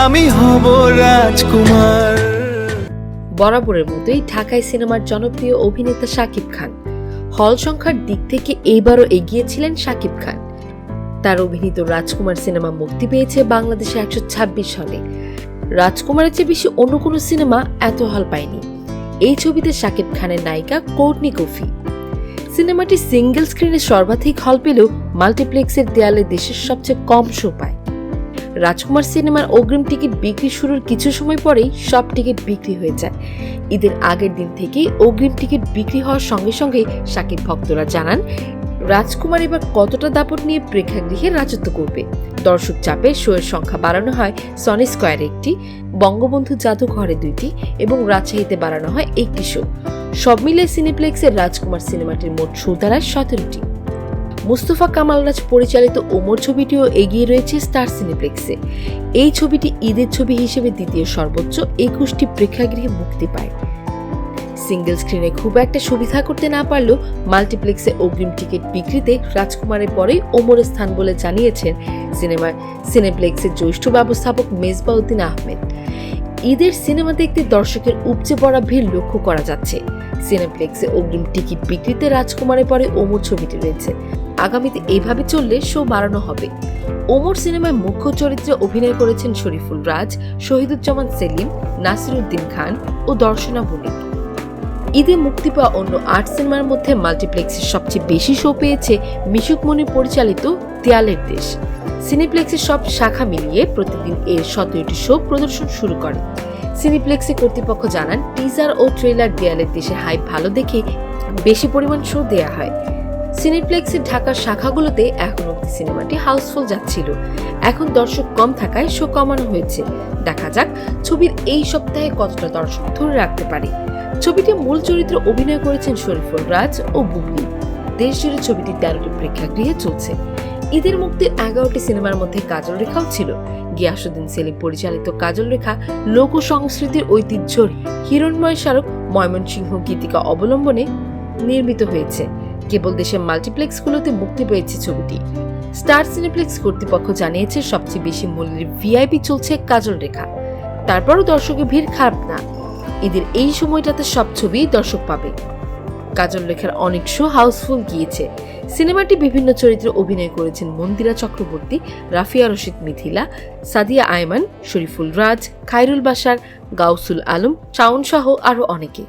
আমি হব রাজকুমার। বরাবরের মতোই ঢাকায় সিনেমার জনপ্রিয় অভিনেতা শাকিব খান। হল সংখ্যার দিক থেকে এইবারও এগিয়েছিলেন শাকিব খান। তার অভিনীত রাজকুমার সিনেমা মুক্তি পেয়েছে বাংলাদেশে 126 হলে। রাজকুমারের চেয়ে বেশি অন্য কোনো সিনেমা এত হল পায়নি। এই ছবিতে শাকিব খানের নায়িকা কোর্টনি কফি। সিনেমাটি সিঙ্গেল স্ক্রিনে সর্বাধিক হল পেলেও মাল্টিপ্লেক্সের দেয়ালে দেশের সবচেয়ে কম শো পায়। রাজকুমার সিনেমার অগ্রিম টিকিট বিক্রি শুরুর কিছু সময় পরেই সব টিকিট বিক্রি হয়ে যায়। ঈদের আগের দিন থেকেই অগ্রিম টিকিট বিক্রি হওয়ার সঙ্গে সঙ্গে শাকিব ভক্তরা জানান রাজকুমার এবার কতটা দাপট নিয়ে প্রেক্ষাগৃহে রাজত্ব করবে। দর্শক চাপে শোয়ের সংখ্যা বাড়ানো হয় সনি স্কয়ারে 1টি, বঙ্গবন্ধু জাদুঘরে 2টি এবং রাজশাহীতে বাড়ানো হয় 1টি শো। সব মিলিয়ে সিনেপ্লেক্সের রাজকুমার সিনেমাটির মোট শো দাঁড়ায় 17টি। মুস্তফা কামাল রাজ পরিচালিত ওমর ছবিটিও এগিয়ে রয়েছে স্টার সিনেপ্লেক্সে। এই ছবিটি ঈদের ছবি হিসেবে দ্বিতীয় সর্বোচ্চ 21টি প্রেক্ষাগৃহে মুক্তি পায়। সিঙ্গেল স্ক্রিনে খুব একটা সুবিধা করতে না পারলেও মাল্টিপ্লেক্সে অগ্রিম টিকিট বিক্রিতে রাজকুমারের পরেই ওমরের স্থান বলে জানিয়েছেন সিনেপ্লেক্সের জ্যেষ্ঠ ব্যবস্থাপক মেজবা উদ্দিন আহমেদ। ঈদের সিনেমা দেখতে দর্শকের উপচে পড়া ভিড় লক্ষ্য করা যাচ্ছে। সিনেপ্লেক্সে অগ্রিম টিকিট বিক্রিতে রাজকুমারের পরে ওমর ছবিটি রয়েছে। আগামীতে এইভাবে চললে শো বাড়ানো হবে। ওমর সিনেমায় মুখ্য চরিত্রে অভিনয় করেছেন শরীফুল রাজ, শহীদুজ্জামান সেলিম, নাসিরুদ্দিন খান ও দর্শনা বণিক। ঈদে মুক্তি পাওয়া অন্য 8 সিনেমার মধ্যে মাল্টিপ্লেক্সের সবচেয়ে বেশি শো পেয়েছে মিশুক মনির পরিচালিত দেয়ালের দেশ। সিনেপ্লেক্সের সব শাখা মিলিয়ে প্রতিদিন এর 17টি শো প্রদর্শন শুরু করে। সিনেপ্লেক্সের কর্তৃপক্ষ জানান টিজার ও ট্রেলার দেয়ালের দেশে হাইপ ভালো দেখে বেশি পরিমাণ শো দেয়া হয়। সিনেপ্লেক্সের ঢাকার শাখাগুলোতে এখন অবধি সিনেমাটি হাউসফুল যাচ্ছিল। এখন দর্শক কম থাকায় শো কমানো হয়েছে। দেখা যাক ছবির এই সপ্তাহে কতটা দর্শক ধরে রাখতে পারে। ছবিতে মূল চরিত্রে অভিনয় করেছেন শরীফুল রাজ ও বুবলি। দেশ জুড়ে ছবিটি 13টি প্রেক্ষাগৃহে চলছে। ঈদের মুক্তির 11টি সিনেমার মধ্যে কাজল রেখাও ছিল। গিয়াসউদ্দিন সেলিম পরিচালিত কাজল রেখা লোক সংস্কৃতির ঐতিহ্য হিরণময় স্মারক ময়মনসিংহ গীতিকা অবলম্বনে নির্মিত হয়েছে। কেবল দেশের মাল্টিপ্লেক্সগুলোতে মুক্তি পেয়েছে ছবিটি। স্টার সিনেপ্লেক্স কর্তৃপক্ষ জানিয়েছে সবচেয়ে বেশি মূল্যের ভিআইপি চলছে কাজল রেখা। তারপরও দর্শকের ভিড় খারাপ না। ঈদের এই সময়টাতে সব ছবি দর্শক পাবে। কাজল রেখার অনেক শো হাউসফুল গিয়েছে। সিনেমাটি বিভিন্ন চরিত্রে অভিনয় করেছেন মন্দিরা চক্রবর্তী, রাফিয়া রশিদ মিথিলা, সাদিয়া আয়মান, শরীফুল রাজ, খায়রুল বাশার, গাউসুল আলম, শাওন সহ আরো অনেকে।